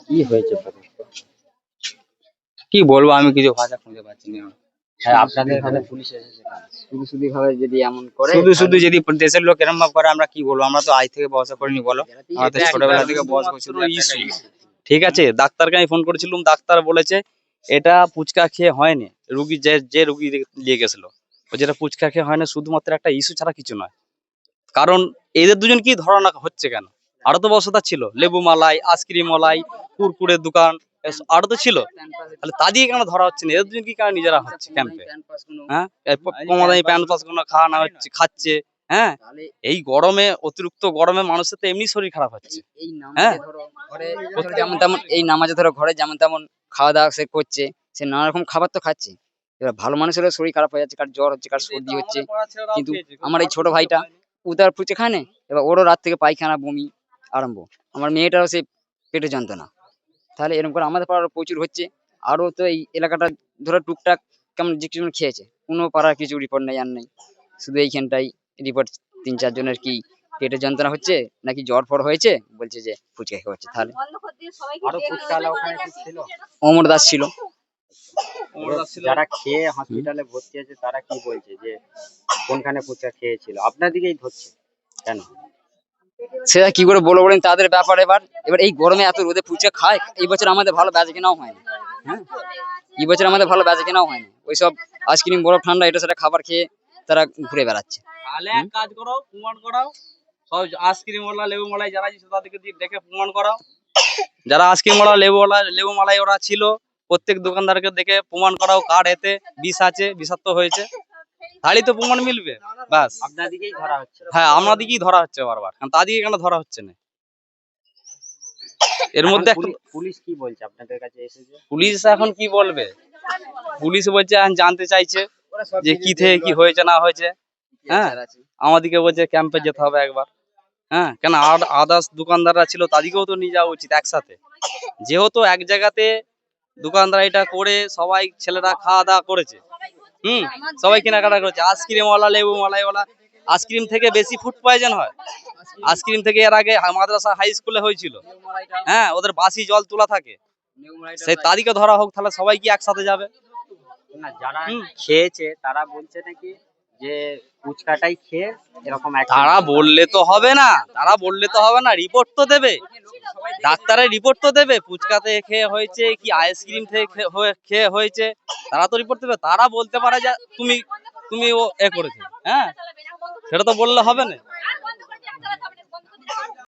কি হয়েছে কি বলবো, আমি কিছু ভাষা খুঁজে পাচ্ছি না। হ্যাঁ আপনাদের এখানে পুলিশ এসেছে কেন? শুধু শুধু ভাবে যদি এমন করে শুধু শুধু যদি দেশের লোক এরম ভাবে করে, আমরা কি বলবো? আমরা তো আজ থেকে ভরসা করিনি বলো, আমরা তো ছোটবেলা থেকে বস করছিল। ঠিক আছে, ডাক্তারকে আমি ফোন করেছিলাম, ডাক্তার বলেছে এটা পুচকা খেয়ে হয়নি। রুগী যে রুগী নিয়ে গেছিল, ও যেটা পুচকা খেয়ে হয় না, শুধুমাত্র একটা ইস্যু ছাড়া কিছু নয়। কারণ এদের দুজন কি ধারণা হচ্ছে কেন? আরো তো বসতা ছিল, লেবু মালাই, আইসক্রিম মালাই, কুরকুরের দোকান, আরো তো ছিল। তাহলে তাদেরকে কেন ধরা হচ্ছে না? এদের দুজন কি কারণে নিজেরা হচ্ছে ক্যাম্পে? হ্যাঁ, কমা দামি প্যান্ট পাস গুলো খাওয়ানো হচ্ছে, খাচ্ছে। হ্যাঁ, এই গরমে, অতিরিক্ত গরমে মানুষের তো এমনি শরীর খারাপ হচ্ছে। হ্যাঁ, যেমন তেমন এই নামাজে ধরো ঘরে যেমন তেমন খাওয়া দাওয়া সে করছে, সে নানা রকম খাবার তো খাচ্ছে। এবার ভালো মানুষের শরীর খারাপ হয়ে যাচ্ছে, কার জ্বর হচ্ছে, কার সর্দি হচ্ছে। কিন্তু আমার এই ছোট ভাইটা উদার ফুচে খায় না, এবার ওরও রাত থেকে পায়খানা বমি আরম্ভ। আমার মেয়েটারও সেই পেটে যন্ত্রণা। তাহলে এরকম করে আমাদের পাড়ার প্রচুর হচ্ছে। আরো তো এই এলাকাটা ধরো টুকটাক কেমন যে কিছু খেয়েছে, কোনো পাড়ার কিছু রিপোর্ট নেই, আর নেই। শুধু এইখানটাই রিপোর্ট ৩-৪ জনের কি পেটে যন্ত্রণা হচ্ছে নাকি জ্বর ফর হয়েছে, বলছে যে ফুচকা খেয়ে হচ্ছে। তাহলে আরো ফুচকাওয়ালা ওখানে কি ছিল? অমর দাস ছিল। যারা খেয়ে হসপিটালে ভর্তি আছে তারা কি বলছে যে কোনখানে ফুচকা খেয়েছিল? আপনার দিকেই ধরছে কেন? সেটা কি করে বলবো বলেন, তাদের ব্যাপার। এবার এবার এই গরমে এত রোদে ফুচকা খায়। এই বছর আমাদের ভালো বেচা কেনাও হয়নি। হ্যাঁ, এই বছর আমাদের ভালো বেচা কেনাও হয়নি। ওইসব আইসক্রিম, বরফ, ঠান্ডা এটা সেটা খাবার খেয়ে তারা ঘুরে বেড়াচ্ছে। তাহলে এক কাজ করো, প্রমাণ করাও। সব আইসক্রিম ওয়ালা, লেবু মালাই যারা ছিল তাদেরকে দিয়ে দেখে প্রমাণ করাও। যারা আইসক্রিম ওয়ালা, লেবু মালাই ওরা ছিল, প্রত্যেক দোকানদারকে দেখে প্রমাণ করাও কার্ড এতে বিষ আছে, বিষাক্ত হয়েছে, তাহলেই তো প্রমাণ মিলবে। ব্যাস, আপনার দিকেই ধরা হচ্ছে। হ্যাঁ, আমাদিকেই ধরা হচ্ছে বারবার, কারণ তাদিকে কেন ধরা হচ্ছে না? এর মধ্যে পুলিশ কি বলছে আপনাদের কাছে এসেছে? পুলিশ এখন কি বলবে? পুলিশ বলছে এখন জানতে চাইছে যে কি থেকে কি হয়েছে না হয়েছে। হ্যাঁ, আমাদেরকে বলছে ক্যাম্পে যেতে হবে একবার। হ্যাঁ, কেন আদার্স দোকানদাররা ছিল তাদেরকেও তো নিয়ে যাওয়া উচিত একসাথে। যেহেতু এক জায়গাতে দোকানদার এটা করে সবাই ছেলেরা খাওয়া দাওয়া করেছে, সবাই কেনাকাটা করেছে। আইসক্রিম ওয়ালা, লেবু মালাইওয়ালা, আইসক্রিম থেকে বেশি ফুড পয়জন হয়। আইসক্রিম থেকে এর আগে মাদ্রাসা হাই স্কুলে হয়েছিল। হ্যাঁ, ওদের বাসি জল তোলা থাকে, সেই তারিখে ধরা হোক, তাহলে সবাই কি একসাথে যাবে? না, যারা খেয়েছে তারা বলছে নাকি যে ফুচকাটাই খেয়ে এরকম তারা বললে তো হবে না, তারা বললে তো হবে না, রিপোর্ট তো দেবে, ডাক্তারের রিপোর্ট তো দেবে। ফুচকা থেকে খেয়ে হয়েছে কি আইসক্রিম থেকে খেয়ে হয়েছে, তারা তো রিপোর্ট দেবে। তারা বলতে পারে যে তুমি ও এ করেছে। হ্যাঁ, সেটা তো বললে হবে না।